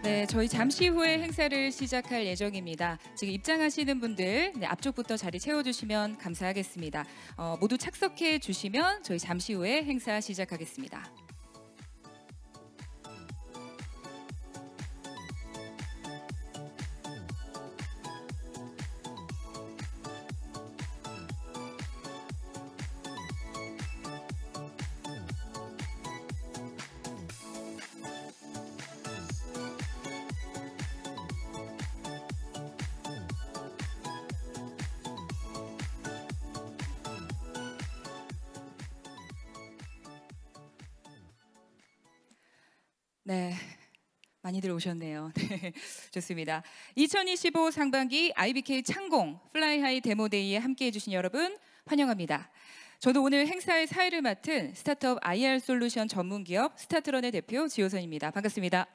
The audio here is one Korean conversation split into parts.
네, 저희 잠시 후에 행사를 시작할 예정입니다. 지금 입장하시는 분들 앞쪽부터 자리 채워주시면 감사하겠습니다. 모두 착석해 주시면 저희 잠시 후에 행사 시작하겠습니다. 네, 많이들 오셨네요. 네, 좋습니다. 2025 상반기 IBK 창공 플라이하이 데모데이에 함께해 주신 여러분 환영합니다. 저도 오늘 행사의 사회를 맡은 스타트업 IR 솔루션 전문기업 스타트런의 대표 지호선입니다. 반갑습니다.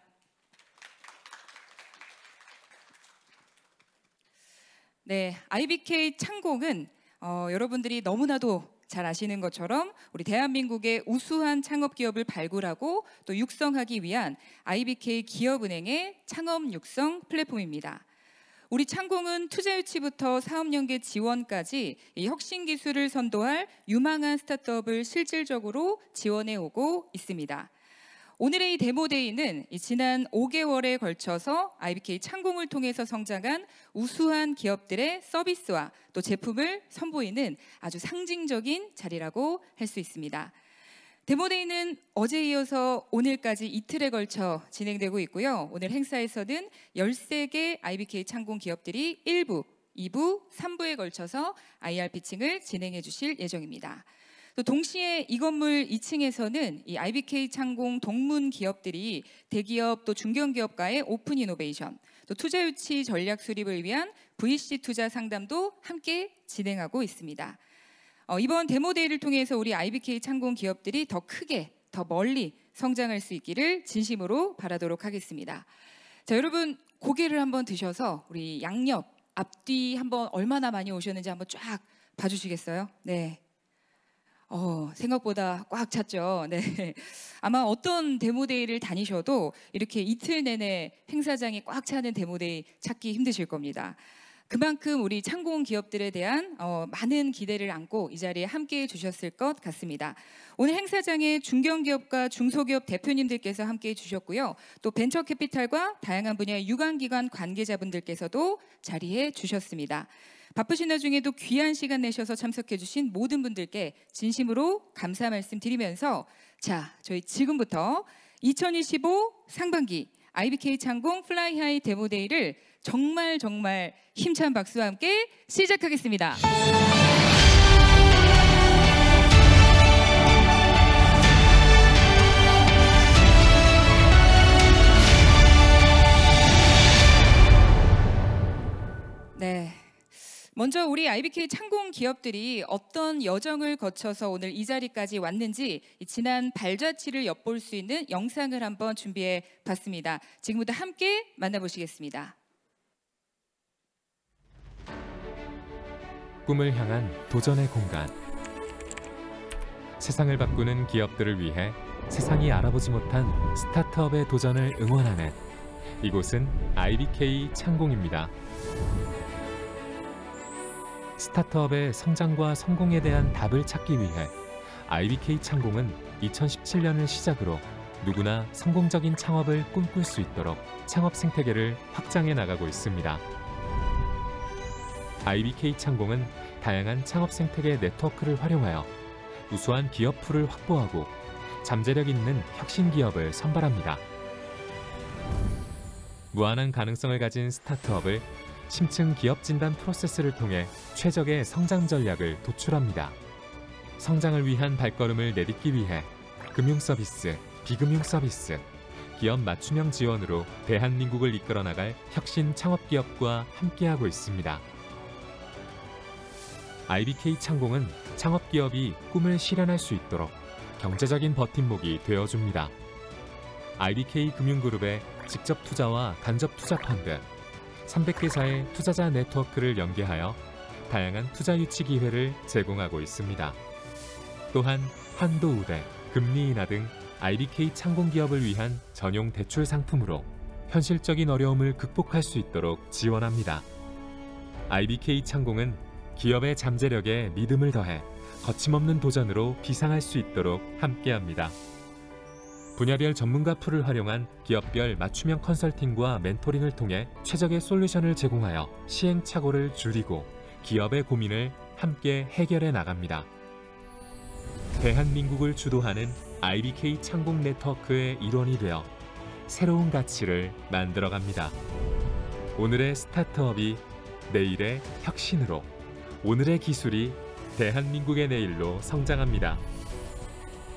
네, IBK 창공은 여러분들이 너무나도 잘 아시는 것처럼 우리 대한민국의 우수한 창업 기업을 발굴하고 또 육성하기 위한 IBK 기업은행의 창업 육성 플랫폼입니다. 우리 창공은 투자 유치부터 사업 연계 지원까지 이 혁신 기술을 선도할 유망한 스타트업을 실질적으로 지원해 오고 있습니다. 오늘의 이 데모데이는 지난 5개월에 걸쳐서 IBK 창공을 통해서 성장한 우수한 기업들의 서비스와 또 제품을 선보이는 아주 상징적인 자리라고 할 수 있습니다. 데모데이는 어제에 이어서 오늘까지 이틀에 걸쳐 진행되고 있고요. 오늘 행사에서는 13개 IBK 창공 기업들이 1부, 2부, 3부에 걸쳐서 IR 피칭을 진행해 주실 예정입니다. 또 동시에 이 건물 2층에서는 이 IBK 창공 동문 기업들이 대기업 또 중견기업과의 오픈 이노베이션, 또 투자 유치 전략 수립을 위한 VC 투자 상담도 함께 진행하고 있습니다. 이번 데모데이를 통해서 우리 IBK 창공 기업들이 더 크게, 더 멀리 성장할 수 있기를 진심으로 바라도록 하겠습니다. 자, 여러분 고개를 한번 드셔서 우리 양옆, 앞뒤 한번 얼마나 많이 오셨는지 한번 쫙 봐주시겠어요? 네. 생각보다 꽉 찼죠. 네. 아마 어떤 데모데이를 다니셔도 이렇게 이틀 내내 행사장이 꽉 차는 데모데이 찾기 힘드실 겁니다. 그만큼 우리 창공 기업들에 대한 많은 기대를 안고 이 자리에 함께해 주셨을 것 같습니다. 오늘 행사장에 중견기업과 중소기업 대표님들께서 함께해 주셨고요. 또 벤처캐피탈과 다양한 분야의 유관기관 관계자분들께서도 자리해 주셨습니다. 바쁘신 와중에도 귀한 시간 내셔서 참석해 주신 모든 분들께 진심으로 감사 말씀 드리면서 자, 저희 지금부터 2025 상반기 IBK 창공 플라이하이 데모데이를 정말 힘찬 박수와 함께 시작하겠습니다. 네. 먼저 우리 IBK 창공 기업들이 어떤 여정을 거쳐서 오늘 이 자리까지 왔는지 지난 발자취를 엿볼 수 있는 영상을 한번 준비해 봤습니다. 지금부터 함께 만나보시겠습니다. 꿈을 향한 도전의 공간. 세상을 바꾸는 기업들을 위해 세상이 알아보지 못한 스타트업의 도전을 응원하는 이곳은 IBK 창공입니다. 스타트업의 성장과 성공에 대한 답을 찾기 위해 IBK 창공은 2017년을 시작으로 누구나 성공적인 창업을 꿈꿀 수 있도록 창업 생태계를 확장해 나가고 있습니다. IBK 창공은 다양한 창업 생태계 네트워크를 활용하여 우수한 기업 풀을 확보하고 잠재력 있는 혁신 기업을 선발합니다. 무한한 가능성을 가진 스타트업을 심층 기업 진단 프로세스를 통해 최적의 성장 전략을 도출합니다. 성장을 위한 발걸음을 내딛기 위해 금융 서비스, 비금융 서비스, 기업 맞춤형 지원으로 대한민국을 이끌어 나갈 혁신 창업 기업과 함께하고 있습니다. IBK 창공은 창업 기업이 꿈을 실현할 수 있도록 경제적인 버팀목이 되어줍니다. IBK 금융그룹의 직접 투자와 간접 투자 펀드, 300개사의 투자자 네트워크를 연계하여 다양한 투자 유치 기회를 제공하고 있습니다. 또한 한도 우대, 금리 인하 등 IBK 창공 기업을 위한 전용 대출 상품으로 현실적인 어려움을 극복할 수 있도록 지원합니다. IBK 창공은 기업의 잠재력에 믿음을 더해 거침없는 도전으로 비상할 수 있도록 함께합니다. 분야별 전문가 풀을 활용한 기업별 맞춤형 컨설팅과 멘토링을 통해 최적의 솔루션을 제공하여 시행착오를 줄이고 기업의 고민을 함께 해결해 나갑니다. 대한민국을 주도하는 IBK 창공 네트워크의 일원이 되어 새로운 가치를 만들어갑니다. 오늘의 스타트업이 내일의 혁신으로, 오늘의 기술이 대한민국의 내일로 성장합니다.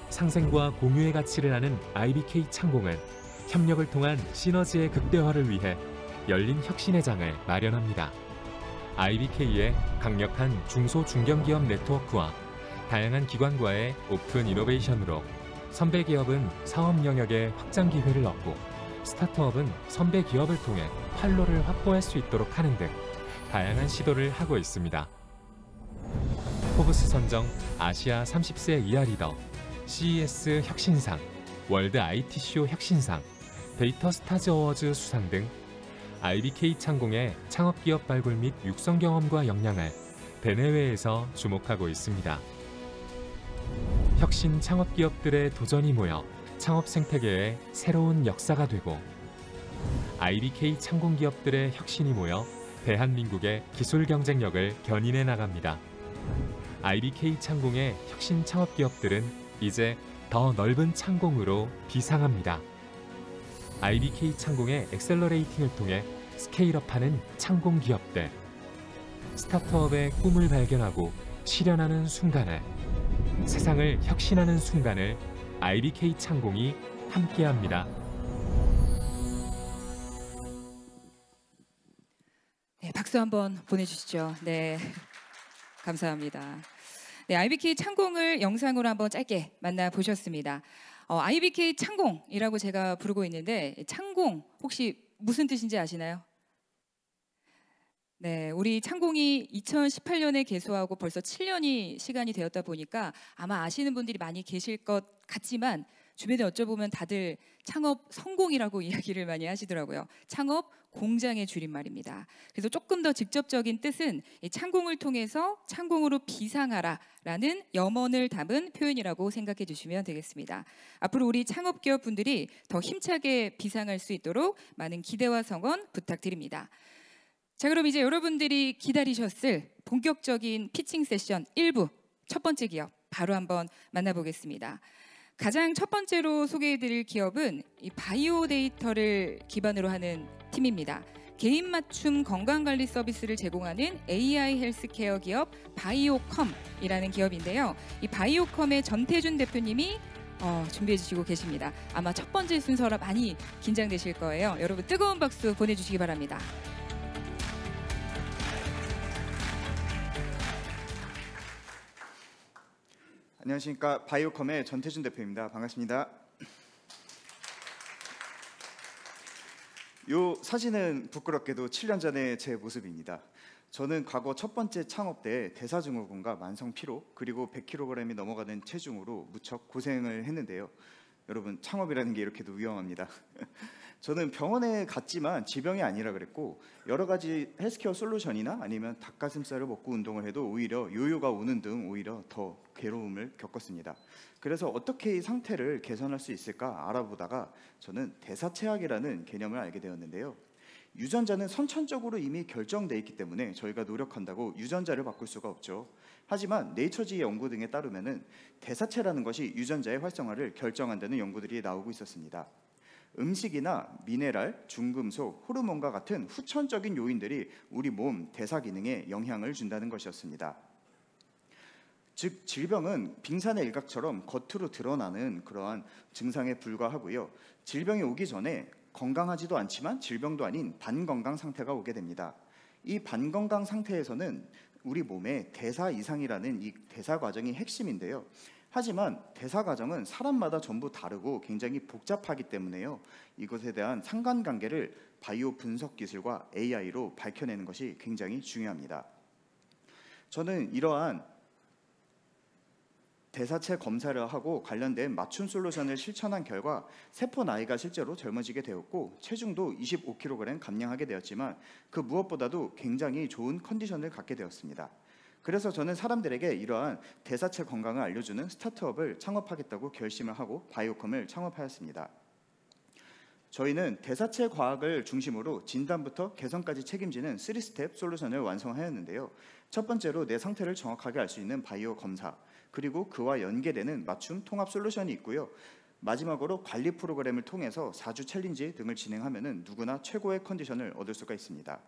상생과 공유의 가치를 하는 IBK 창공은 협력을 통한 시너지의 극대화를 위해 열린 혁신의 장을 마련합니다. IBK의 강력한 중소 중견기업 네트워크와 다양한 기관과의 오픈 이노베이션으로 선배 기업은 사업 영역의 확장 기회를 얻고 스타트업은 선배 기업을 통해 판로를 확보할 수 있도록 하는 등 다양한 시도를 하고 있습니다. 포브스 선정 아시아 30세 이하 리더, CES 혁신상, 월드 IT쇼 혁신상, 데이터 스타즈 어워즈 수상 등 IBK 창공의 창업기업 발굴 및 육성 경험과 역량을 대내외에서 주목하고 있습니다. 혁신 창업기업들의 도전이 모여 창업 생태계의 새로운 역사가 되고 IBK 창공기업들의 혁신이 모여 대한민국의 기술 경쟁력을 견인해 나갑니다. IBK 창공의 혁신 창업기업들은 이제 더 넓은 창공으로 비상합니다. IBK 창공의 엑셀러레이팅을 통해 스케일업하는 창공기업들. 스타트업의 꿈을 발견하고 실현하는 순간을, 세상을 혁신하는 순간을 IBK 창공이 함께합니다. 네, 박수 한번 보내주시죠. 네, 감사합니다. 네, IBK 창공을 영상으로 한번 짧게 만나보셨습니다. IBK 창공이라고 제가 부르고 있는데 창공 혹시 무슨 뜻인지 아시나요? 네, 우리 창공이 2018년에 개소하고 벌써 7년이 시간이 되었다 보니까 아마 아시는 분들이 많이 계실 것 같지만 주변에 여쭤보면 다들 창업 성공이라고 이야기를 많이 하시더라고요. 창업 공장의 줄임말입니다. 그래서 조금 더 직접적인 뜻은 이 창공을 통해서 창공으로 비상하라라는 염원을 담은 표현이라고 생각해 주시면 되겠습니다. 앞으로 우리 창업기업 분들이 더 힘차게 비상할 수 있도록 많은 기대와 성원 부탁드립니다. 자, 그럼 이제 여러분들이 기다리셨을 본격적인 피칭 세션 1부 첫 번째 기업 바로 한번 만나보겠습니다. 가장 첫 번째로 소개해드릴 기업은 이 바이오 데이터를 기반으로 하는 팀입니다. 개인 맞춤 건강관리 서비스를 제공하는 AI 헬스케어 기업 바이오컴이라는 기업인데요. 이 바이오컴의 전태준 대표님이 준비해 주시고 계십니다. 아마 첫 번째 순서라 많이 긴장되실 거예요. 여러분 뜨거운 박수 보내주시기 바랍니다. 안녕하십니까. 바이오컴의 전태준 대표입니다. 반갑습니다. 이 사진은 부끄럽게도 7년 전의 제 모습입니다. 저는 과거 첫 번째 창업 때 대사증후군과 만성 피로 그리고 100kg이 넘어가는 체중으로 무척 고생을 했는데요. 여러분 창업이라는 게 이렇게도 위험합니다. 저는 병원에 갔지만 지병이 아니라 그랬고 여러 가지 헬스케어 솔루션이나 아니면 닭가슴살을 먹고 운동을 해도 오히려 요요가 오는 등 오히려 더 괴로움을 겪었습니다. 그래서 어떻게 이 상태를 개선할 수 있을까 알아보다가 저는 대사체학이라는 개념을 알게 되었는데요. 유전자는 선천적으로 이미 결정돼 있기 때문에 저희가 노력한다고 유전자를 바꿀 수가 없죠. 하지만 네이처지 연구 등에 따르면은 대사체라는 것이 유전자의 활성화를 결정한다는 연구들이 나오고 있었습니다. 음식이나 미네랄, 중금속, 호르몬과 같은 후천적인 요인들이 우리 몸 대사 기능에 영향을 준다는 것이었습니다. 즉 질병은 빙산의 일각처럼 겉으로 드러나는 그러한 증상에 불과하고요. 질병이 오기 전에 건강하지도 않지만 질병도 아닌 반건강 상태가 오게 됩니다. 이 반건강 상태에서는 우리 몸의 대사 이상이라는 이 대사 과정이 핵심인데요. 하지만 대사 과정은 사람마다 전부 다르고 굉장히 복잡하기 때문에요. 이것에 대한 상관관계를 바이오 분석 기술과 AI로 밝혀내는 것이 굉장히 중요합니다. 저는 이러한 대사체 검사를 하고 관련된 맞춤 솔루션을 실천한 결과 세포 나이가 실제로 젊어지게 되었고 체중도 25kg 감량하게 되었지만 그 무엇보다도 굉장히 좋은 컨디션을 갖게 되었습니다. 그래서 저는 사람들에게 이러한 대사체 건강을 알려주는 스타트업을 창업하겠다고 결심을 하고 바이오컴을 창업하였습니다. 저희는 대사체 과학을 중심으로 진단부터 개선까지 책임지는 3스텝 솔루션을 완성하였는데요. 첫 번째로 내 상태를 정확하게 알 수 있는 바이오 검사, 그리고 그와 연계되는 맞춤 통합 솔루션이 있고요. 마지막으로 관리 프로그램을 통해서 4주 챌린지 등을 진행하면 누구나 최고의 컨디션을 얻을 수가 있습니다.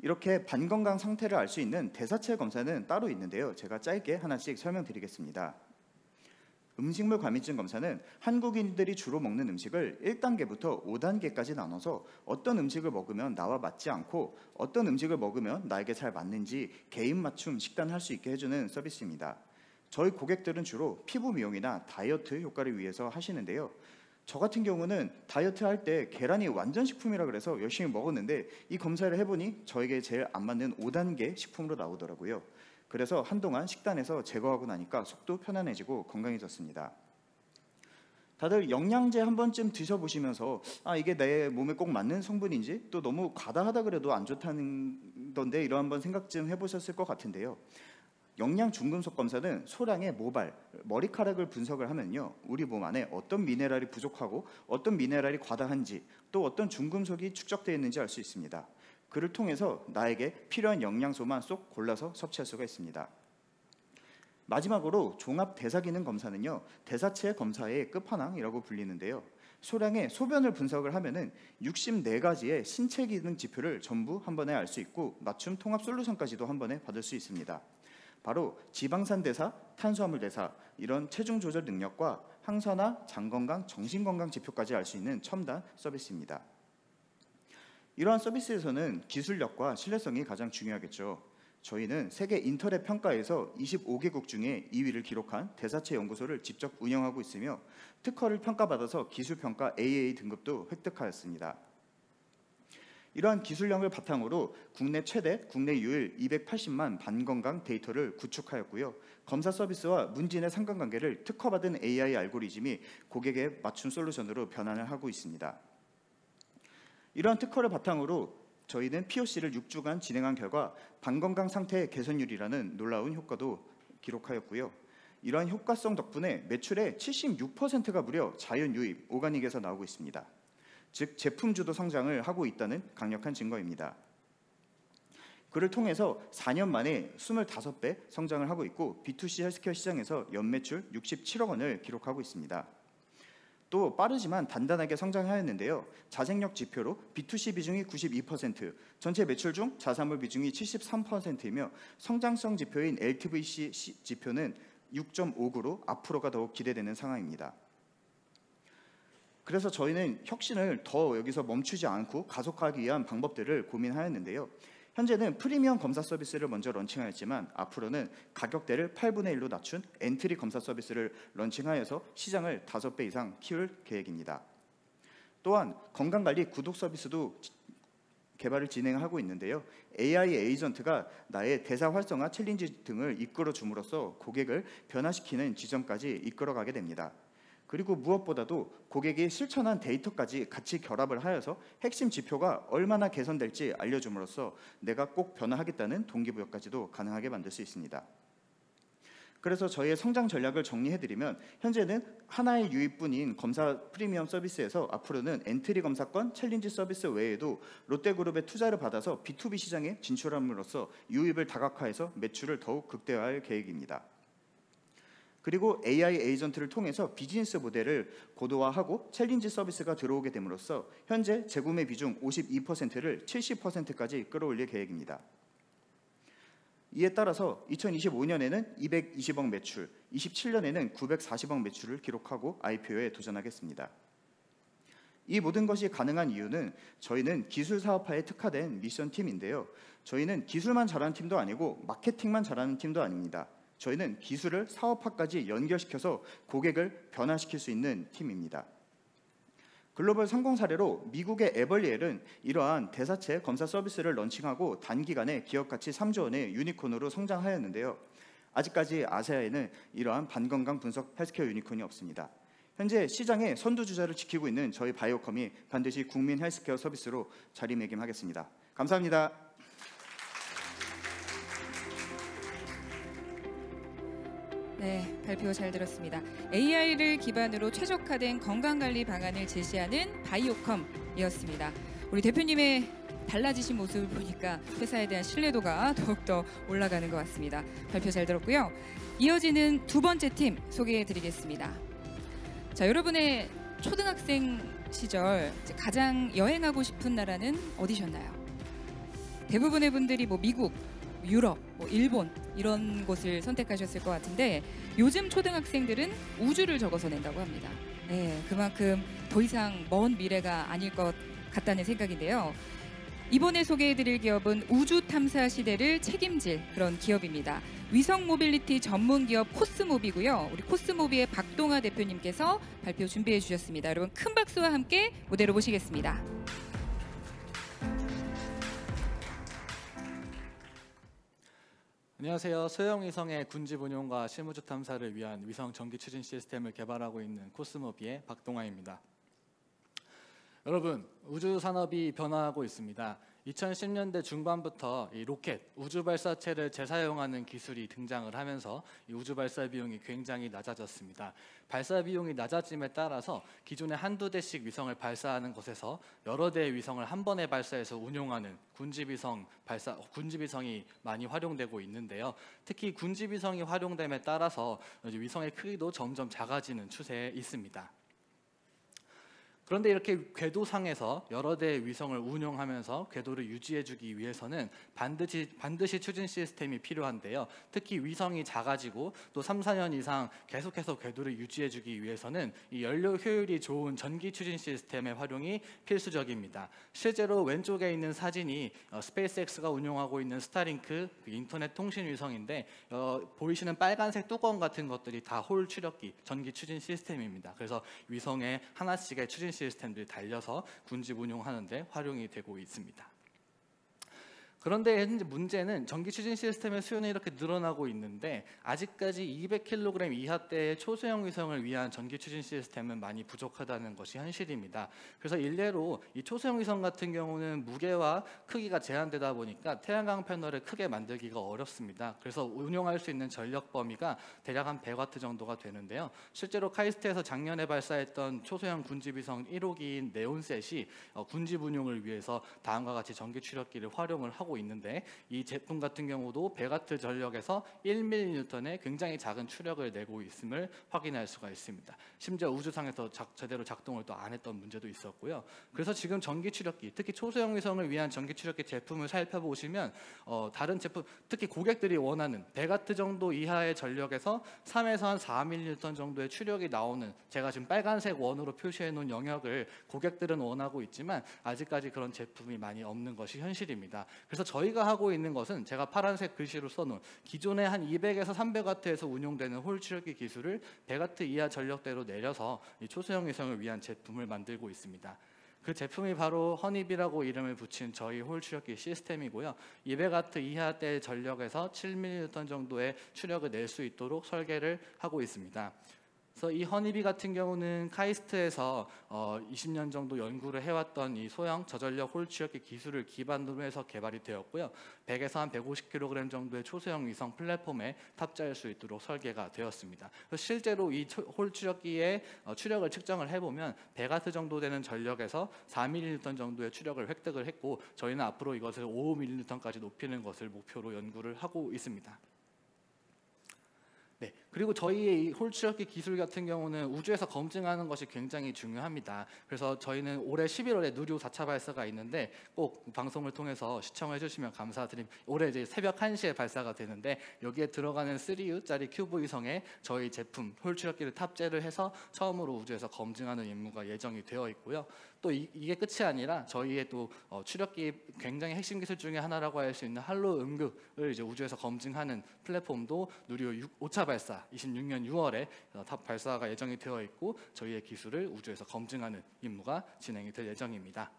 이렇게 반건강 상태를 알 수 있는 대사체 검사는 따로 있는데요. 제가 짧게 하나씩 설명드리겠습니다. 음식물 과민증 검사는 한국인들이 주로 먹는 음식을 1단계부터 5단계까지 나눠서 어떤 음식을 먹으면 나와 맞지 않고 어떤 음식을 먹으면 나에게 잘 맞는지 개인 맞춤 식단할 수 있게 해주는 서비스입니다. 저희 고객들은 주로 피부 미용이나 다이어트 효과를 위해서 하시는데요. 저 같은 경우는 다이어트 할 때 계란이 완전 식품이라 그래서 열심히 먹었는데 이 검사를 해보니 저에게 제일 안 맞는 5단계 식품으로 나오더라고요. 그래서 한동안 식단에서 제거하고 나니까 속도 편안해지고 건강해졌습니다. 다들 영양제 한 번쯤 드셔보시면서 이게 내 몸에 꼭 맞는 성분인지 또 너무 과다하다 그래도 안 좋다는 건데 이런 한번 생각 좀 해보셨을 것 같은데요. 영양 중금속 검사는 소량의 모발, 머리카락을 분석을 하면요. 우리 몸 안에 어떤 미네랄이 부족하고 어떤 미네랄이 과다한지 또 어떤 중금속이 축적되어 있는지 알 수 있습니다. 그를 통해서 나에게 필요한 영양소만 쏙 골라서 섭취할 수가 있습니다. 마지막으로 종합 대사 기능 검사는요. 대사체 검사의 끝판왕이라고 불리는데요. 소량의 소변을 분석을 하면은 64가지의 신체 기능 지표를 전부 한 번에 알 수 있고 맞춤 통합 솔루션까지도 한 번에 받을 수 있습니다. 바로 지방산 대사, 탄수화물 대사, 이런 체중 조절 능력과 항산화, 장 건강, 정신 건강 지표까지 알 수 있는 첨단 서비스입니다. 이러한 서비스에서는 기술력과 신뢰성이 가장 중요하겠죠. 저희는 세계 인터넷 평가에서 25개국 중에 2위를 기록한 대사체 연구소를 직접 운영하고 있으며 특허를 평가받아서 기술평가 AA 등급도 획득하였습니다. 이러한 기술력을 바탕으로 국내 최대, 국내 유일 280만 반건강 데이터를 구축하였고요. 검사 서비스와 문진의 상관관계를 특허받은 AI 알고리즘이 고객의 맞춤 솔루션으로 변환을 하고 있습니다. 이러한 특허를 바탕으로 저희는 POC를 6주간 진행한 결과 반건강 상태 개선율이라는 놀라운 효과도 기록하였고요. 이러한 효과성 덕분에 매출의 76%가 무려 자연 유입, 오가닉에서 나오고 있습니다. 즉 제품주도 성장을 하고 있다는 강력한 증거입니다. 그를 통해서 4년 만에 25배 성장을 하고 있고 B2C 헬스케어 시장에서 연매출 67억 원을 기록하고 있습니다. 또 빠르지만 단단하게 성장하였는데요. 자생력 지표로 B2C 비중이 92%, 전체 매출 중 자사몰 비중이 73%이며 성장성 지표인 LTVC 지표는 6.59로 앞으로가 더욱 기대되는 상황입니다. 그래서 저희는 혁신을 더 여기서 멈추지 않고 가속화하기 위한 방법들을 고민하였는데요. 현재는 프리미엄 검사 서비스를 먼저 런칭하였지만 앞으로는 가격대를 8분의 1로 낮춘 엔트리 검사 서비스를 런칭하여서 시장을 5배 이상 키울 계획입니다. 또한 건강관리 구독 서비스도 개발을 진행하고 있는데요. AI 에이전트가 나의 대사 활성화 챌린지 등을 이끌어 줌으로써 고객을 변화시키는 지점까지 이끌어가게 됩니다. 그리고 무엇보다도 고객이 실천한 데이터까지 같이 결합을 하여서 핵심 지표가 얼마나 개선될지 알려줌으로써 내가 꼭 변화하겠다는 동기부여까지도 가능하게 만들 수 있습니다. 그래서 저희의 성장 전략을 정리해드리면 현재는 하나의 유입뿐인 검사 프리미엄 서비스에서 앞으로는 엔트리 검사권 챌린지 서비스 외에도 롯데그룹의 투자를 받아서 B2B 시장에 진출함으로써 유입을 다각화해서 매출을 더욱 극대화할 계획입니다. 그리고 AI 에이전트를 통해서 비즈니스 모델을 고도화하고 챌린지 서비스가 들어오게 됨으로써 현재 재구매 비중 52%를 70%까지 끌어올릴 계획입니다. 이에 따라서 2025년에는 220억 매출, 27년에는 940억 매출을 기록하고 IPO에 도전하겠습니다. 이 모든 것이 가능한 이유는 저희는 기술 사업화에 특화된 미션 팀인데요. 저희는 기술만 잘하는 팀도 아니고 마케팅만 잘하는 팀도 아닙니다. 저희는 기술을 사업화까지 연결시켜서 고객을 변화시킬 수 있는 팀입니다. 글로벌 성공 사례로 미국의 에벌리엘은 이러한 대사체 검사 서비스를 런칭하고 단기간에 기업 가치 3조 원의 유니콘으로 성장하였는데요. 아직까지 아시아에는 이러한 반건강 분석 헬스케어 유니콘이 없습니다. 현재 시장의 선두주자를 지키고 있는 저희 바이오컴이 반드시 국민 헬스케어 서비스로 자리매김하겠습니다. 감사합니다. 네, 발표 잘 들었습니다. AI를 기반으로 최적화된 건강관리 방안을 제시하는 바이오컴이었습니다. 우리 대표님의 달라지신 모습을 보니까 회사에 대한 신뢰도가 더욱더 올라가는 것 같습니다. 발표 잘 들었고요. 이어지는 두 번째 팀 소개해드리겠습니다. 자, 여러분의 초등학생 시절 가장 여행하고 싶은 나라는 어디셨나요? 대부분의 분들이 미국, 유럽, 일본 이런 곳을 선택하셨을 것 같은데 요즘 초등학생들은 우주를 적어서 낸다고 합니다. 네, 그만큼 더 이상 먼 미래가 아닐 것 같다는 생각인데요. 이번에 소개해드릴 기업은 우주 탐사 시대를 책임질 그런 기업입니다. 위성 모빌리티 전문 기업 코스모비고요. 우리 코스모비의 박동아 대표님께서 발표 준비해 주셨습니다. 여러분 큰 박수와 함께 무대로 모시겠습니다. 안녕하세요. 소형 위성의 군집 운용과 실무주 탐사를 위한 위성 전기 추진 시스템을 개발하고 있는 코스모비의 박동아입니다. 여러분, 우주 산업이 변화하고 있습니다. 2010년대 중반부터 이 로켓, 우주 발사체를 재사용하는 기술이 등장을 하면서 이 우주 발사 비용이 굉장히 낮아졌습니다. 발사 비용이 낮아짐에 따라서 기존에 한두 대씩 위성을 발사하는 것에서 여러 대의 위성을 한 번에 발사해서 운용하는 군집위성이 많이 활용되고 있는데요. 특히 군집위성이 활용됨에 따라서 위성의 크기도 점점 작아지는 추세에 있습니다. 그런데 이렇게 궤도상에서 여러 대의 위성을 운용하면서 궤도를 유지해주기 위해서는 반드시 추진 시스템이 필요한데요. 특히 위성이 작아지고 또 3, 4년 이상 계속해서 궤도를 유지해주기 위해서는 이 연료 효율이 좋은 전기 추진 시스템의 활용이 필수적입니다. 실제로 왼쪽에 있는 사진이 스페이스X가 운용하고 있는 스타링크 인터넷 통신 위성인데 보이시는 빨간색 뚜껑 같은 것들이 다 홀 추력기 전기 추진 시스템입니다. 그래서 위성에 하나씩의 추진 시스템들이 달려서 군집 운용하는 데 활용이 되고 있습니다. 그런데 현재 문제는 전기 추진 시스템의 수요는 이렇게 늘어나고 있는데 아직까지 200kg 이하대의 초소형 위성을 위한 전기 추진 시스템은 많이 부족하다는 것이 현실입니다. 그래서 일례로 이 초소형 위성 같은 경우는 무게와 크기가 제한되다 보니까 태양광 패널을 크게 만들기가 어렵습니다. 그래서 운용할 수 있는 전력 범위가 대략 한 100W 정도가 되는데요. 실제로 카이스트에서 작년에 발사했던 초소형 군집 위성 1호기인 네온셋이 군집 운용을 위해서 다음과 같이 전기 추력기를 활용을 하고 있는데 이 제품 같은 경우도 100W 전력에서 1mN의 굉장히 작은 추력을 내고 있음을 확인할 수가 있습니다. 심지어 우주상에서 제대로 작동을 또 안 했던 문제도 있었고요. 그래서 지금 전기 추력기, 특히 초소형 위성을 위한 전기 추력기 제품을 살펴보시면 다른 제품, 특히 고객들이 원하는 100W 정도 이하의 전력에서 3에서 한 4mN 정도의 추력이 나오는, 제가 지금 빨간색 원으로 표시해 놓은 영역을 고객들은 원하고 있지만 아직까지 그런 제품이 많이 없는 것이 현실입니다. 그래서 저희가 하고 있는 것은 제가 파란색 글씨로 써놓은 기존에 한 200에서 300W에서 운용되는 홀 추력기 기술을 100W 이하 전력대로 내려서 이 초소형 위성을 위한 제품을 만들고 있습니다. 그 제품이 바로 허니비라고 이름을 붙인 저희 홀 추력기 시스템이고요. 200W 이하대 전력에서 7mN 정도의 추력을 낼 수 있도록 설계를 하고 있습니다. 그래서 이 허니비 같은 경우는 카이스트에서 20년 정도 연구를 해왔던 이 소형 저전력 홀 추력기 기술을 기반으로 해서 개발이 되었고요. 100에서 한 150kg 정도의 초소형 위성 플랫폼에 탑재할 수 있도록 설계가 되었습니다. 실제로 이 홀 추력기의 추력을 측정을 해보면 100W 정도 되는 전력에서 4mN 정도의 추력을 획득을 했고 저희는 앞으로 이것을 5mN까지 높이는 것을 목표로 연구를 하고 있습니다. 네, 그리고 저희의 이 홀 추력기 기술 같은 경우는 우주에서 검증하는 것이 굉장히 중요합니다. 그래서 저희는 올해 11월에 누리호 4차 발사가 있는데 꼭 방송을 통해서 시청해 주시면 감사드립니다. 올해 이제 새벽 1시에 발사가 되는데 여기에 들어가는 3U짜리 큐브 위성에 저희 제품 홀 추력기를 탑재를 해서 처음으로 우주에서 검증하는 임무가 예정이 되어 있고요. 또 이게 끝이 아니라 저희의 또 추력기 굉장히 핵심 기술 중에 하나라고 할 수 있는 할로 음극을 이제 우주에서 검증하는 플랫폼도 누리호 5차 발사 26년 6월에 탑 발사가 예정이 되어 있고 저희의 기술을 우주에서 검증하는 임무가 진행이 될 예정입니다.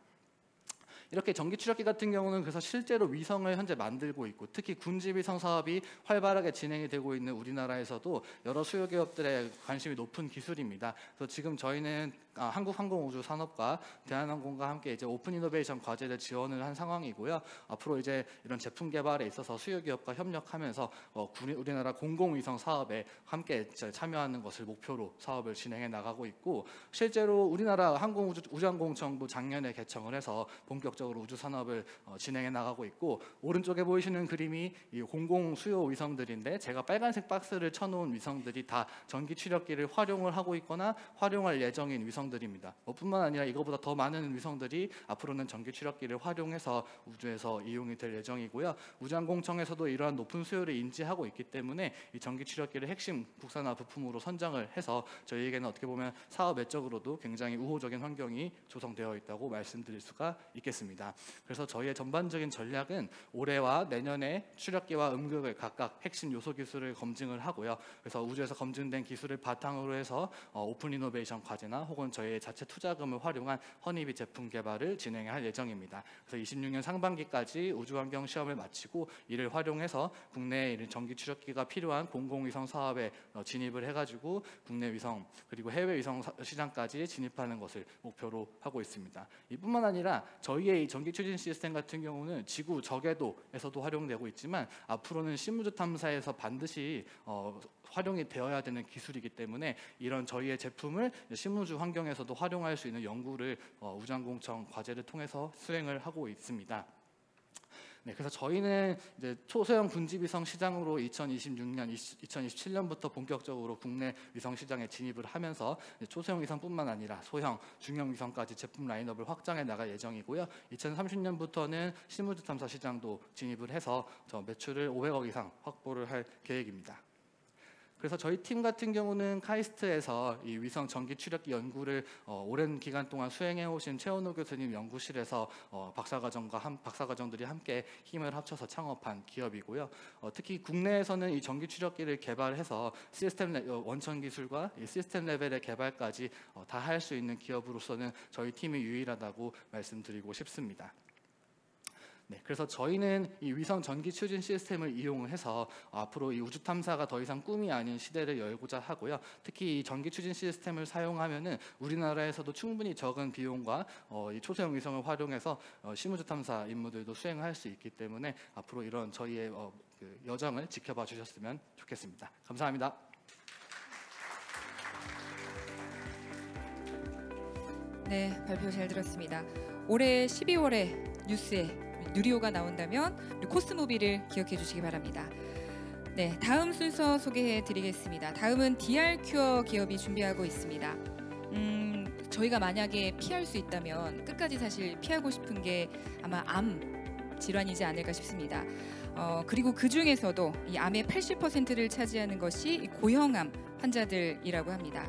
이렇게 전기 추적기 같은 경우는 그래서 실제로 위성을 현재 만들고 있고, 특히 군지위성 사업이 활발하게 진행이 되고 있는 우리나라에서도 여러 수요 기업들의 관심이 높은 기술입니다. 그래서 지금 저희는 한국항공우주산업과 대한항공과 함께 이제 오픈 이노베이션 과제를 지원을 한 상황이고요. 앞으로 이제 이런 제품 개발에 있어서 수요 기업과 협력하면서 우리나라 공공위성 사업에 함께 참여하는 것을 목표로 사업을 진행해 나가고 있고, 실제로 우리나라 우주항공청도 작년에 개청을 해서 본격적으로 우주 산업을 진행해 나가고 있고, 오른쪽에 보이시는 그림이 이 공공 수요 위성들인데, 제가 빨간색 박스를 쳐놓은 위성들이 다 전기 추력기를 활용을 하고 있거나 활용할 예정인 위성들입니다. 뿐만 아니라 이거보다 더 많은 위성들이 앞으로는 전기 추력기를 활용해서 우주에서 이용이 될 예정이고요. 우주항공청에서도 이러한 높은 수요를 인지하고 있기 때문에 이 전기 추력기를 핵심 국산화 부품으로 선정을 해서 저희에게는 어떻게 보면 사업 외적으로도 굉장히 우호적인 환경이 조성되어 있다고 말씀드릴 수가 있겠습니다. 그래서 저희의 전반적인 전략은 올해와 내년에 추력기와 음극을 각각 핵심 요소 기술을 검증을 하고요. 그래서 우주에서 검증된 기술을 바탕으로 해서 오픈 이노베이션 과제나 혹은 저희의 자체 투자금을 활용한 허니비 제품 개발을 진행할 예정입니다. 그래서 26년 상반기까지 우주환경 시험을 마치고 이를 활용해서 국내에 이런 전기 추적기가 필요한 공공위성 사업에 진입을 해가지고 국내 위성 그리고 해외 위성 시장까지 진입하는 것을 목표로 하고 있습니다. 이뿐만 아니라 저희의 이 전기 추진 시스템 같은 경우는 지구 저궤도에서도 활용되고 있지만, 앞으로는 심우주 탐사에서 반드시 활용이 되어야 되는 기술이기 때문에 이런 저희의 제품을 심우주 환경에서도 활용할 수 있는 연구를 우주항공청 과제를 통해서 수행을 하고 있습니다. 네, 그래서 저희는 이제 초소형 군지위성 시장으로 2026년, 2027년부터 본격적으로 국내 위성 시장에 진입을 하면서 초소형 위성뿐만 아니라 소형, 중형 위성까지 제품 라인업을 확장해 나갈 예정이고요. 2030년부터는 심우주 탐사 시장도 진입을 해서 매출을 500억 이상 확보를 할 계획입니다. 그래서 저희 팀 같은 경우는 카이스트에서 이 위성 전기 추력기 연구를 오랜 기간 동안 수행해 오신 최원호 교수님 연구실에서 박사과정들이 함께 힘을 합쳐서 창업한 기업이고요. 특히 국내에서는 이 전기 추력기를 개발해서 원천 기술과 이 시스템 레벨의 개발까지 다 할 수 있는 기업으로서는 저희 팀이 유일하다고 말씀드리고 싶습니다. 네, 그래서 저희는 이 위성 전기 추진 시스템을 이용해서 앞으로 이 우주 탐사가 더 이상 꿈이 아닌 시대를 열고자 하고요. 특히 이 전기 추진 시스템을 사용하면은 우리나라에서도 충분히 적은 비용과 이 초소형 위성을 활용해서 심우주 탐사 임무들도 수행할 수 있기 때문에 앞으로 이런 저희의 그 여정을 지켜봐 주셨으면 좋겠습니다. 감사합니다. 네, 발표 잘 들었습니다. 올해 12월에 뉴스에 누리호가 나온다면 우리 코스모비를 기억해 주시기 바랍니다. 네, 다음 순서 소개해 드리겠습니다. 다음은 DR큐어 기업이 준비하고 있습니다. 저희가 만약에 피할 수 있다면 끝까지 사실 피하고 싶은 게 아마 암 질환이지 않을까 싶습니다. 그리고 그 중에서도 이 암의 80%를 차지하는 것이 이 고형암 환자들이라고 합니다.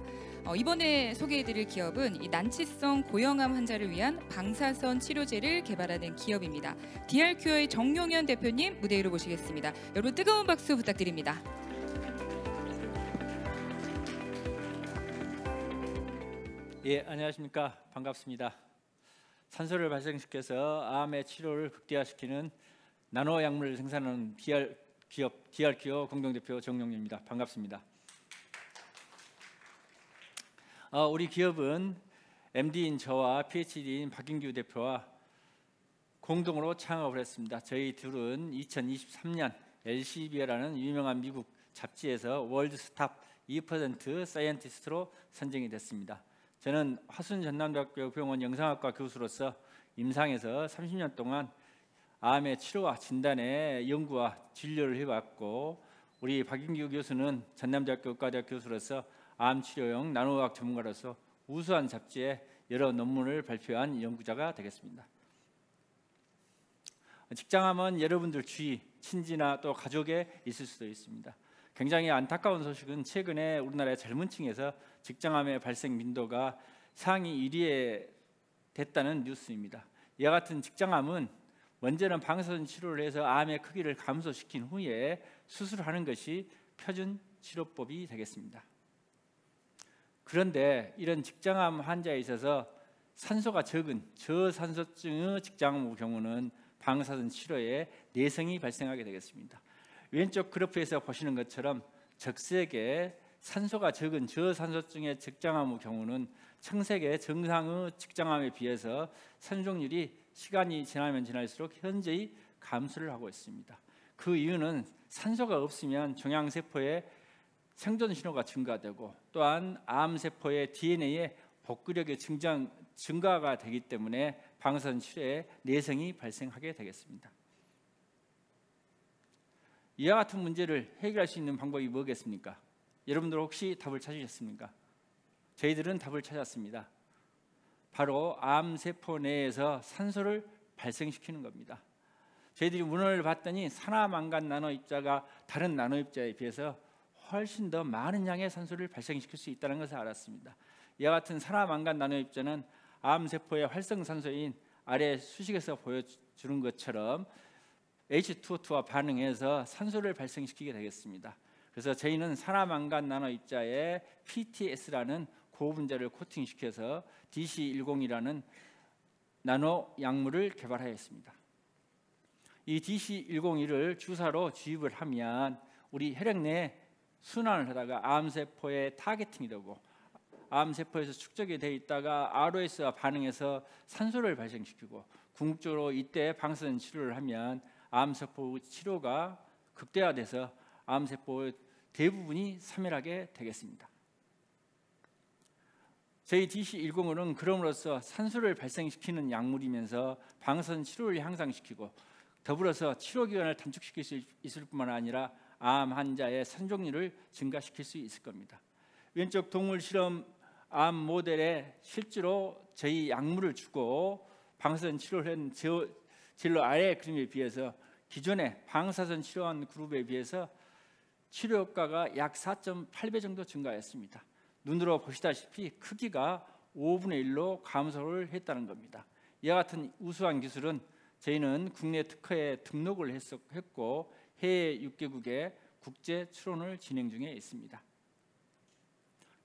이번에 소개해드릴 기업은 이 난치성 고형암 환자를 위한 방사선 치료제를 개발하는 기업입니다. DR큐어의 정용현 대표님 무대 위로 모시겠습니다. 여러분 뜨거운 박수 부탁드립니다. 예, 안녕하십니까. 반갑습니다. 산소를 발생시켜서 암의 치료를 극대화시키는 나노 약물을 생산하는 DR큐어 공동대표 정용현입니다. 반갑습니다. 우리 기업은 MD인 저와 PhD인 박인규 대표와 공동으로 창업을 했습니다. 저희 둘은 2023년 엘시비어라는 유명한 미국 잡지에서 월드스탑 2% 사이언티스트로 선정이 됐습니다. 저는 화순 전남대학교 병원 영상학과 교수로서 임상에서 30년 동안 암의 치료와 진단에 연구와 진료를 해왔고, 우리 박인규 교수는 전남대학교 의과대학 교수로서 암 치료용 나노의학 전문가로서 우수한 잡지에 여러 논문을 발표한 연구자가 되겠습니다. 직장암은 여러분들 주위, 친지나 또 가족에 있을 수도 있습니다. 굉장히 안타까운 소식은 최근에 우리나라의 젊은 층에서 직장암의 발생 빈도가 상위 1위에 됐다는 뉴스입니다. 이와 같은 직장암은 먼저는 방사선 치료를 해서 암의 크기를 감소시킨 후에 수술하는 것이 표준 치료법이 되겠습니다. 그런데 이런 직장암 환자에 있어서 산소가 적은 저산소증의 직장암의 경우는 방사선 치료에 내성이 발생하게 되겠습니다. 왼쪽 그래프에서 보시는 것처럼 적색의 산소가 적은 저산소증의 직장암의 경우는 청색의 정상의 직장암에 비해서 생존율이 시간이 지나면 지날수록 현저히 감소를 하고 있습니다. 그 이유는 산소가 없으면 종양세포의 생존 신호가 증가되고 또한 암세포의 DNA의 복구력의 증가가 되기 때문에 방사선 치료에 내성이 발생하게 되겠습니다. 이와 같은 문제를 해결할 수 있는 방법이 뭐겠습니까? 여러분들 혹시 답을 찾으셨습니까? 저희들은 답을 찾았습니다. 바로 암세포 내에서 산소를 발생시키는 겁니다. 저희들이 문헌을 봤더니 산화망간 나노입자가 다른 나노입자에 비해서 훨씬 더 많은 양의 산소를 발생시킬 수 있다는 것을 알았습니다. 이와 같은 산화망간 나노입자는 암세포의 활성산소인 아래 수식에서 보여주는 것처럼 H2O2와 반응해서 산소를 발생시키게 되겠습니다. 그래서 저희는 산화망간 나노입자에 PTS라는 고분자를 코팅시켜서 DC-10이라는 나노 약물을 개발하였습니다. 이 DC-10을 주사로 주입을 하면 우리 혈액 내에 순환을 하다가 암세포에 타겟팅이 되고 암세포에서 축적이 되어 있다가 ROS와 반응해서 산소를 발생시키고 궁극적으로 이때 방사선 치료를 하면 암세포 치료가 극대화돼서 암세포의 대부분이 사멸하게 되겠습니다. 저희 DC-10은 그럼으로써 산소를 발생시키는 약물이면서 방사선 치료를 향상시키고 더불어서 치료 기간을 단축시킬 수 있을 뿐만 아니라 암 환자의 생존율을 증가시킬 수 있을 겁니다. 왼쪽 동물 실험 암 모델에 실제로 저희 약물을 주고 방사선 치료를 한 진로 아래 그림에 비해서 기존의 방사선 치료한 그룹에 비해서 치료 효과가 약 4.8배 정도 증가했습니다. 눈으로 보시다시피 크기가 5분의 1로 감소를 했다는 겁니다. 이와 같은 우수한 기술은 저희는 국내 특허에 등록을 했고 해외 6개국에 국제 출원을 진행 중에 있습니다.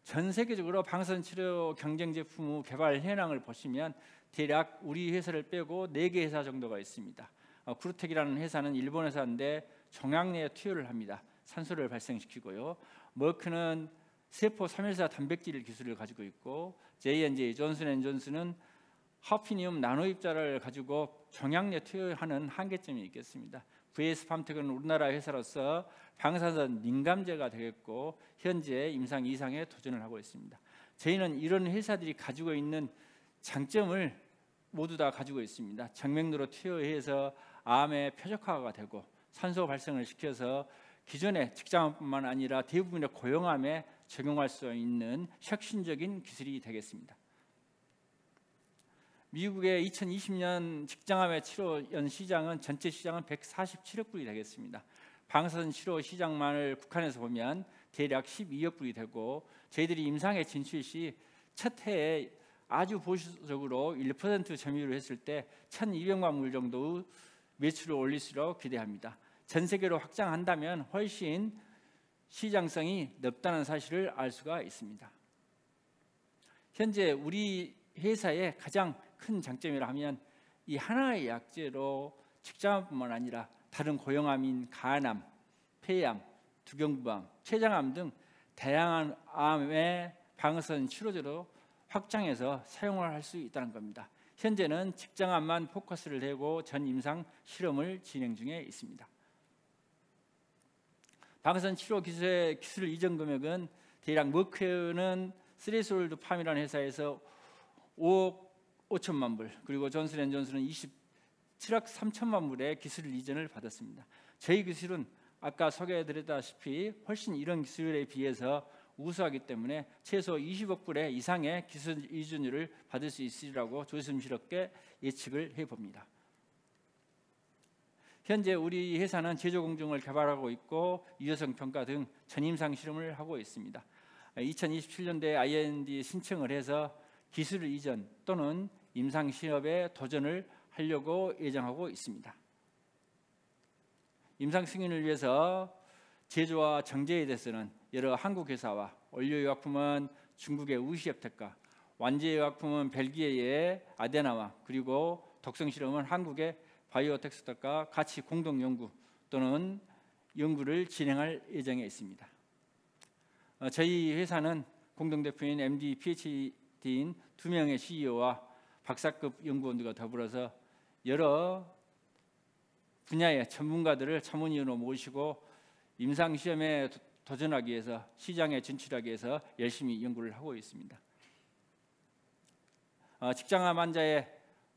전 세계적으로 방사선 치료 경쟁 제품 개발 현황을 보시면 대략 우리 회사를 빼고 4개 회사 정도가 있습니다. 쿠르텍이라는 회사는 일본 회사인데 종양 내에 투여를 합니다. 산소를 발생시키고요. 머크는 세포 314 단백질 기술을 가지고 있고 J&J 존슨앤존슨은 하피니움 나노입자를 가지고 종양 내에 투여하는 한계점이 있겠습니다. VS팜텍은 우리나라 회사로서 방사선 민감제가 되겠고 현재 임상 2상에 도전을 하고 있습니다. 저희는 이런 회사들이 가지고 있는 장점을 모두 다 가지고 있습니다. 정맥류로 투여해서 암의 표적화가 되고 산소 발생을 시켜서 기존의 직장암뿐만 아니라 대부분의 고용암에 적용할 수 있는 혁신적인 기술이 되겠습니다. 미국의 2020년 직장암의 치료 연 시장은 전체 시장은 147억 불이 되겠습니다. 방사선 치료 시장만을 국한해서 보면 대략 12억 불이 되고 저희들이 임상에 진출 시 첫 해에 아주 보수적으로 1% 점유를 했을 때 1,200만 불 정도의 매출을 올릴수록 기대합니다. 전 세계로 확장한다면 훨씬 시장성이 높다는 사실을 알 수가 있습니다. 현재 우리 회사의 가장 큰 장점이라 하면 이 하나의 약제로 직장암뿐만 아니라 다른 고형암인 간암, 폐암, 두경부암, 췌장암 등 다양한 암의 방사선 치료제로 확장해서 사용을 할 수 있다는 겁니다. 현재는 직장암만 포커스를 대고 전 임상 실험을 진행 중에 있습니다. 방사선 치료 기술 이전 금액은 대략 머크는 스레스홀드 팜이라는 회사에서 5억 5천만 불, 그리고 존슨앤존슨은 27억 3천만 불의 기술 이전을 받았습니다. 저희 기술은 아까 소개해드렸다시피 훨씬 이런 기술에 비해서 우수하기 때문에 최소 20억 불의 이상의 기술 이전율을 받을 수 있으리라고 조심스럽게 예측을 해봅니다. 현재 우리 회사는 제조 공정을 개발하고 있고 유효성 평가 등 전임상 실험을 하고 있습니다. 2027년도에 IND 신청을 해서 기술 이전 또는 임상 실험에 도전을 하려고 예정하고 있습니다. 임상 승인을 위해서 제조와 정제에 대해서는 여러 한국 회사와 원료의약품은 중국의 우시협텍과 완제의약품은 벨기에의 아데나와 그리고 독성 실험은 한국의 바이오텍스과 같이 공동 연구 또는 연구를 진행할 예정에 있습니다. 저희 회사는 공동 대표인 MD, PhD인 2명의 CEO와 박사급 연구원들과 더불어서 여러 분야의 전문가들을 참원위원으로 모시고 임상시험에 도전하기 위해서 시장에 진출하기 위해서 열심히 연구를 하고 있습니다. 직장암 환자의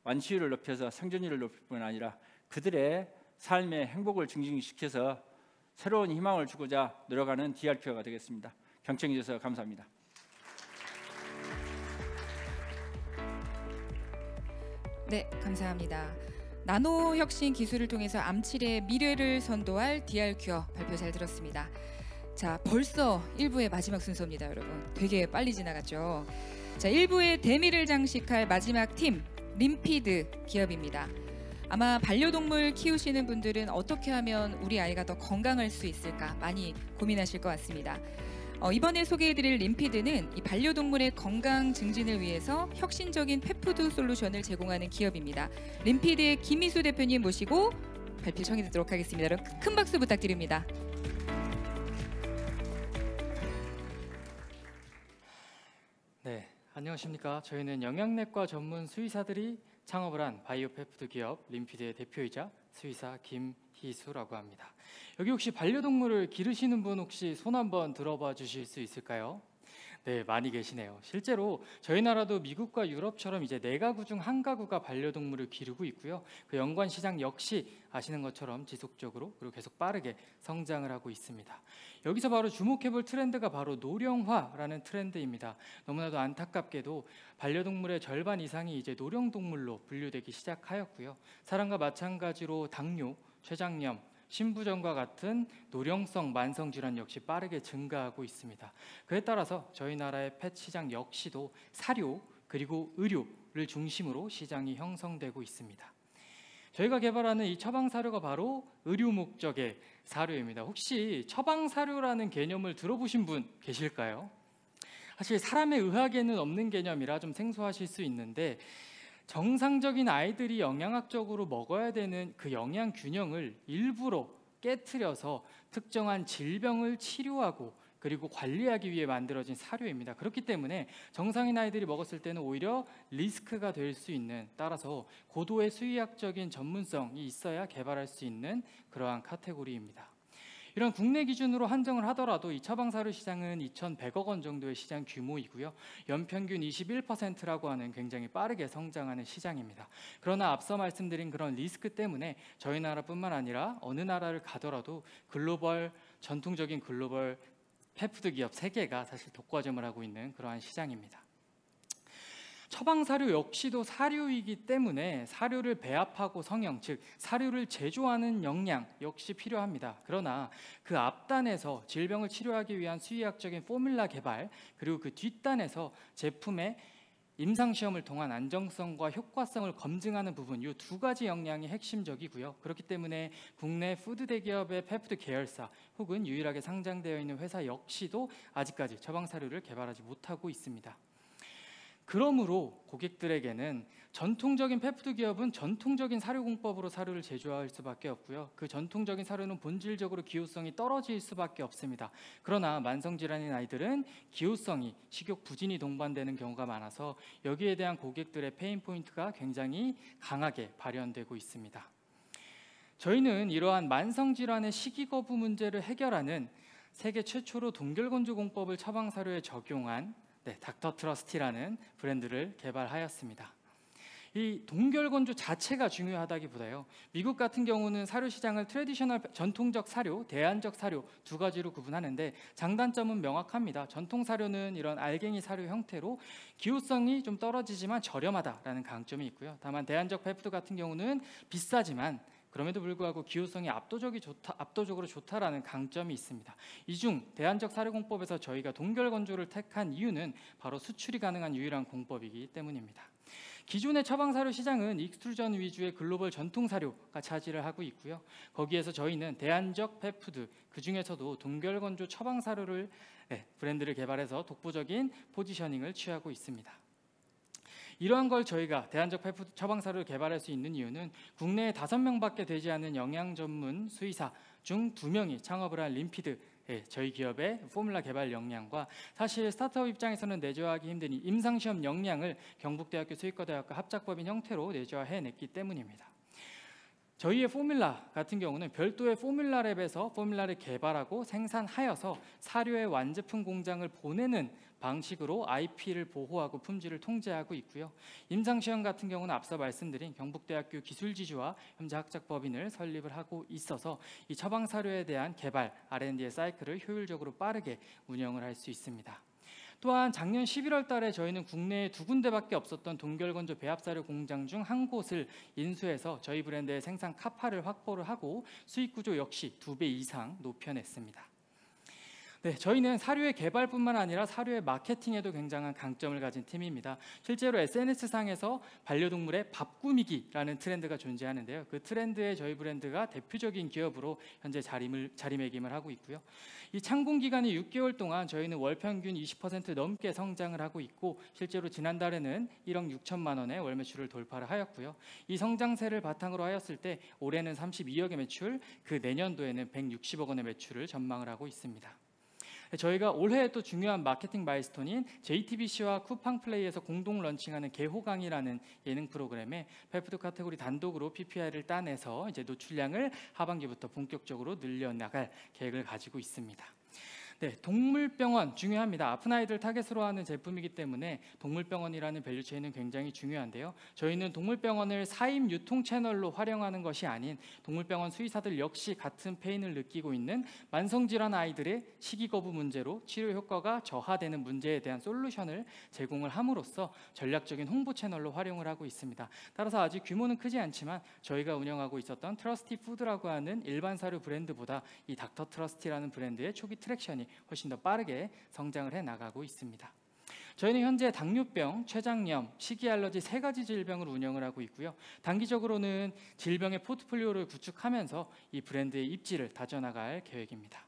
완치율을 높여서 생존율을 높일 뿐 아니라 그들의 삶의 행복을 증진시켜서 새로운 희망을 주고자 노력하는 DRQ가 되겠습니다. 경청해 주셔서 감사합니다. 네, 감사합니다. 나노 혁신 기술을 통해서 암치료의 미래를 선도할 DR큐어 발표 잘 들었습니다. 자, 벌써 1부의 마지막 순서입니다, 여러분. 되게 빨리 지나갔죠. 자, 1부의 대미를 장식할 마지막 팀, 림피드 기업입니다. 아마 반려동물 키우시는 분들은 어떻게 하면 우리 아이가 더 건강할 수 있을까 많이 고민하실 것 같습니다. 이번에 소개해드릴 림피드는 이 반려동물의 건강 증진을 위해서 혁신적인 펫푸드 솔루션을 제공하는 기업입니다. 림피드의 김희수 대표님 모시고 발표 청해 듣도록 하겠습니다. 여러분 큰 박수 부탁드립니다. 네, 안녕하십니까. 저희는 영양내과 전문 수의사들이 창업을 한 바이오 펫푸드 기업 림피드의 대표이자 수의사 김희수라고 합니다. 여기 혹시 반려동물을 기르시는 분 혹시 손 한번 들어봐 주실 수 있을까요? 네, 많이 계시네요. 실제로 저희 나라도 미국과 유럽처럼 이제 4가구 중 1가구가 반려동물을 기르고 있고요. 그 연관 시장 역시 아시는 것처럼 지속적으로 그리고 계속 빠르게 성장을 하고 있습니다. 여기서 바로 주목해볼 트렌드가 바로 노령화라는 트렌드입니다. 너무나도 안타깝게도 반려동물의 절반 이상이 이제 노령동물로 분류되기 시작하였고요. 사람과 마찬가지로 당뇨, 췌장염, 신부전과 같은 노령성 만성질환 역시 빠르게 증가하고 있습니다. 그에 따라서 저희 나라의 펫 시장 역시도 사료 그리고 의료를 중심으로 시장이 형성되고 있습니다. 저희가 개발하는 이 처방사료가 바로 의료 목적의 사료입니다. 혹시 처방사료라는 개념을 들어보신 분 계실까요? 사실 사람의 의학에는 없는 개념이라 좀 생소하실 수 있는데 정상적인 아이들이 영양학적으로 먹어야 되는 그 영양 균형을 일부러 깨트려서 특정한 질병을 치료하고 그리고 관리하기 위해 만들어진 사료입니다. 그렇기 때문에 정상인 아이들이 먹었을 때는 오히려 리스크가 될 수 있는, 따라서 고도의 수의학적인 전문성이 있어야 개발할 수 있는 그러한 카테고리입니다. 이런 국내 기준으로 한정을 하더라도 이 처방사료 시장은 2,100억 원 정도의 시장 규모이고요. 연평균 21%라고 하는 굉장히 빠르게 성장하는 시장입니다. 그러나 앞서 말씀드린 그런 리스크 때문에 저희 나라뿐만 아니라 어느 나라를 가더라도 전통적인 글로벌 펫푸드 기업 3개가 사실 독과점을 하고 있는 그러한 시장입니다. 처방사료 역시도 사료이기 때문에 사료를 배합하고 성형, 즉 사료를 제조하는 역량 역시 필요합니다. 그러나 그 앞단에서 질병을 치료하기 위한 수의학적인 포뮬라 개발, 그리고 그 뒷단에서 제품의 임상시험을 통한 안정성과 효과성을 검증하는 부분, 이 2가지 역량이 핵심적이고요. 그렇기 때문에 국내 푸드 대기업의 펫푸드 계열사 혹은 유일하게 상장되어 있는 회사 역시도 아직까지 처방사료를 개발하지 못하고 있습니다. 그러므로 고객들에게는 전통적인 펫푸드 기업은 전통적인 사료 공법으로 사료를 제조할 수밖에 없고요. 그 전통적인 사료는 본질적으로 기호성이 떨어질 수밖에 없습니다. 그러나 만성질환인 아이들은 기호성이 식욕 부진이 동반되는 경우가 많아서 여기에 대한 고객들의 페인 포인트가 굉장히 강하게 발현되고 있습니다. 저희는 이러한 만성질환의 식이 거부 문제를 해결하는 세계 최초로 동결건조 공법을 처방사료에 적용한 닥터 트러스티라는 브랜드를 개발하였습니다. 이 동결건조 자체가 중요하다기보다요, 미국 같은 경우는 사료 시장을 트래디셔널 전통적 사료, 대안적 사료 2가지로 구분하는데 장단점은 명확합니다. 전통 사료는 이런 알갱이 사료 형태로 기호성이 좀 떨어지지만 저렴하다라는 강점이 있고요. 다만 대안적 펫푸드 같은 경우는 비싸지만 그럼에도 불구하고 기호성이 압도적으로 좋다라는 강점이 있습니다. 이 중 대안적 사료 공법에서 저희가 동결건조를 택한 이유는 바로 수출이 가능한 유일한 공법이기 때문입니다. 기존의 처방사료 시장은 익스트루전 위주의 글로벌 전통사료가 차지를 하고 있고요. 거기에서 저희는 대안적 펫푸드, 그중에서도 동결건조 처방사료를 브랜드를 개발해서 독보적인 포지셔닝을 취하고 있습니다. 이러한 걸 저희가 대안적 페푸드 처방 사료를 개발할 수 있는 이유는 국내에 5명밖에 되지 않는 영양 전문 수의사 중 2명이 창업을 한 림피드, 저희 기업의 포뮬라 개발 역량과 사실 스타트업 입장에서는 내재화하기 힘든 이 임상시험 역량을 경북대학교 수의과대학과 합작법인 형태로 내재화해냈기 때문입니다. 저희의 포뮬라 같은 경우는 별도의 포뮬라랩에서 포뮬라를 개발하고 생산하여서 사료의 완제품 공장을 보내는 방식으로 IP를 보호하고 품질을 통제하고 있고요. 임상시험 같은 경우는 앞서 말씀드린 경북대학교 기술지주와 현재 합작법인을 설립을 하고 있어서 이 처방사료에 대한 개발, R&D의 사이클을 효율적으로 빠르게 운영을 할 수 있습니다. 또한 작년 11월 달에 저희는 국내에 2군데밖에 없었던 동결건조 배합사료 공장 중 한 곳을 인수해서 저희 브랜드의 생산 카파를 확보를 하고 수익 구조 역시 2배 이상 높여냈습니다. 네, 저희는 사료의 개발뿐만 아니라 사료의 마케팅에도 굉장한 강점을 가진 팀입니다. 실제로 SNS상에서 반려동물의 밥 꾸미기라는 트렌드가 존재하는데요. 그 트렌드에 저희 브랜드가 대표적인 기업으로 현재 자리매김을 하고 있고요. 이 창공 기간이 6개월 동안 저희는 월 평균 20% 넘게 성장을 하고 있고 실제로 지난달에는 1억 6천만 원의 월 매출을 돌파를 하였고요. 이 성장세를 바탕으로 하였을 때 올해는 32억의 매출, 그 내년도에는 160억 원의 매출을 전망을 하고 있습니다. 저희가 올해 또 중요한 마케팅 마일스톤인 JTBC와 쿠팡플레이에서 공동 런칭하는 개호강이라는 예능 프로그램에 페푸드 카테고리 단독으로 PPI를 따내서 이제 노출량을 하반기부터 본격적으로 늘려나갈 계획을 가지고 있습니다. 네, 동물병원 중요합니다. 아픈 아이들 타겟으로 하는 제품이기 때문에 동물병원이라는 밸류체인은 굉장히 중요한데요. 저희는 동물병원을 사임 유통 채널로 활용하는 것이 아닌 동물병원 수의사들 역시 같은 페인을 느끼고 있는 만성질환 아이들의 식이거부 문제로 치료 효과가 저하되는 문제에 대한 솔루션을 제공을 함으로써 전략적인 홍보 채널로 활용을 하고 있습니다. 따라서 아직 규모는 크지 않지만 저희가 운영하고 있었던 트러스티 푸드라고 하는 일반 사료 브랜드보다 이 닥터 트러스티라는 브랜드의 초기 트랙션이 훨씬 더 빠르게 성장을 해 나가고 있습니다. 저희는 현재 당뇨병, 췌장염, 식이알러지 3가지 질병을 운영을 하고 있고요. 단기적으로는 질병의 포트폴리오를 구축하면서 이 브랜드의 입지를 다져나갈 계획입니다.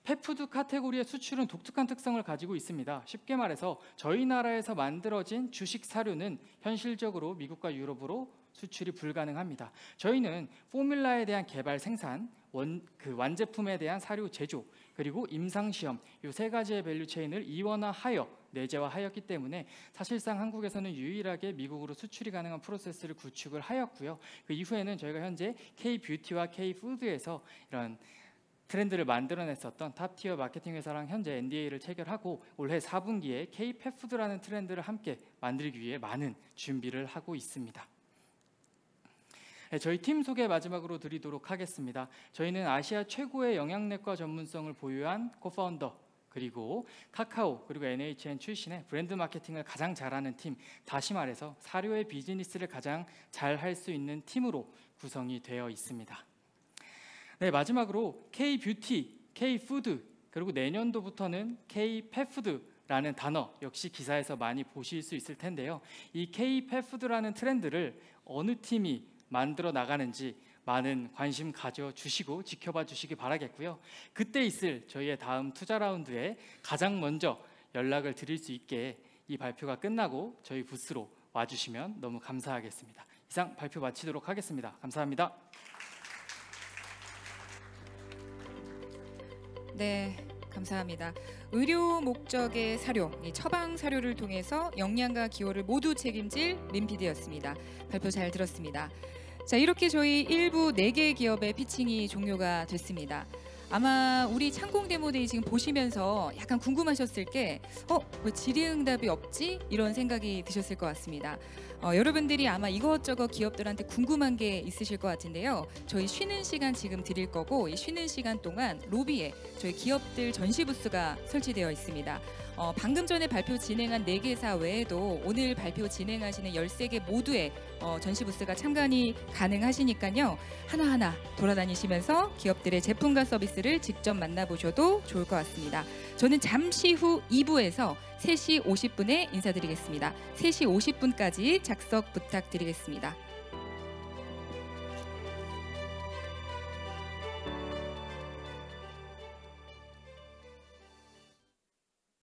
펫푸드 카테고리의 수출은 독특한 특성을 가지고 있습니다. 쉽게 말해서 저희 나라에서 만들어진 주식 사료는 현실적으로 미국과 유럽으로 수출이 불가능합니다. 저희는 포뮬라에 대한 개발 생산, 완제품에 대한 사료 제조, 그리고 임상시험 이 3가지의 밸류체인을 이원화하여 내재화하였기 때문에 사실상 한국에서는 유일하게 미국으로 수출이 가능한 프로세스를 구축을 하였고요. 그 이후에는 저희가 현재 K-뷰티와 K-푸드에서 이런 트렌드를 만들어냈었던 탑티어 마케팅 회사랑 현재 NDA를 체결하고 올해 4분기에 K-펫푸드라는 트렌드를 함께 만들기 위해 많은 준비를 하고 있습니다. 저희 팀 소개 마지막으로 드리도록 하겠습니다. 저희는 아시아 최고의 영양내과 전문성을 보유한 코파운더, 그리고 카카오, 그리고 NHN 출신의 브랜드 마케팅을 가장 잘하는 팀, 다시 말해서 사료의 비즈니스를 가장 잘 할 수 있는 팀으로 구성이 되어 있습니다. 네, 마지막으로 K-뷰티, K-푸드, 그리고 내년도부터는 K-펫푸드라는 단어 역시 기사에서 많이 보실 수 있을 텐데요. 이 K-펫푸드라는 트렌드를 어느 팀이 만들어 나가는지 많은 관심 가져주시고 지켜봐 주시기 바라겠고요. 그때 있을 저희의 다음 투자 라운드에 가장 먼저 연락을 드릴 수 있게 이 발표가 끝나고 저희 부스로 와주시면 너무 감사하겠습니다. 이상 발표 마치도록 하겠습니다. 감사합니다. 네, 감사합니다. 의료 목적의 사료, 이 처방 사료를 통해서 영양과 기호를 모두 책임질 림피드였습니다. 발표 잘 들었습니다. 자, 이렇게 저희 1부 4개 기업의 피칭이 종료가 됐습니다. 아마 우리 창공 데모데이 지금 보시면서 약간 궁금하셨을 게 왜 질의응답이 없지? 이런 생각이 드셨을 것 같습니다. 여러분들이 아마 이것저것 기업들한테 궁금한 게 있으실 것 같은데요. 저희 쉬는 시간 지금 드릴 거고 이 쉬는 시간 동안 로비에 저희 기업들 전시 부스가 설치되어 있습니다. 방금 전에 발표 진행한 4개사 외에도 오늘 발표 진행하시는 13개 모두의 전시 부스가 참관이 가능하시니까요. 하나하나 돌아다니시면서 기업들의 제품과 서비스를 직접 만나보셔도 좋을 것 같습니다. 저는 잠시 후 2부에서 3시 50분에 인사드리겠습니다. 3시 50분까지 작석 부탁드리겠습니다.